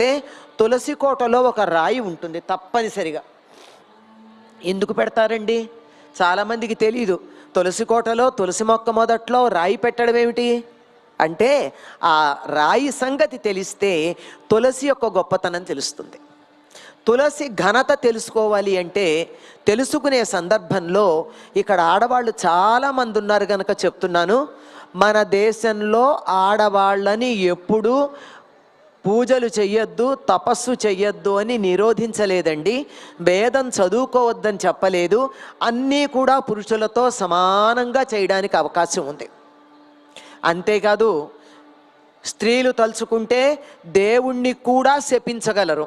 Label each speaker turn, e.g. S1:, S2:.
S1: పెడితే తులసి కోటలో ఒక రాయి ఉంటుంది తప్పనిసరిగా. ఎందుకు పెడతారండి? చాలామందికి తెలీదు. తులసి కోటలో తులసి మొక్క మొదట్లో రాయి పెట్టడం ఏమిటి అంటే, ఆ రాయి సంగతి తెలిస్తే తులసి యొక్క గొప్పతనం తెలుస్తుంది. తులసి ఘనత తెలుసుకోవాలి అంటే తెలుసుకునే సందర్భంలో ఇక్కడ ఆడవాళ్ళు చాలామంది ఉన్నారు కనుక చెప్తున్నాను. మన దేశంలో ఆడవాళ్ళని ఎప్పుడూ పూజలు చెయ్యొద్దు, తపస్సు చెయ్యొద్దు అని నిరోధించలేదండి. వేదం చదువుకోవద్దని చెప్పలేదు. అన్నీ కూడా పురుషులతో సమానంగా చేయడానికి అవకాశం ఉంది. అంతేకాదు, స్త్రీలు తలుచుకుంటే దేవుణ్ణి కూడా శపించగలరు.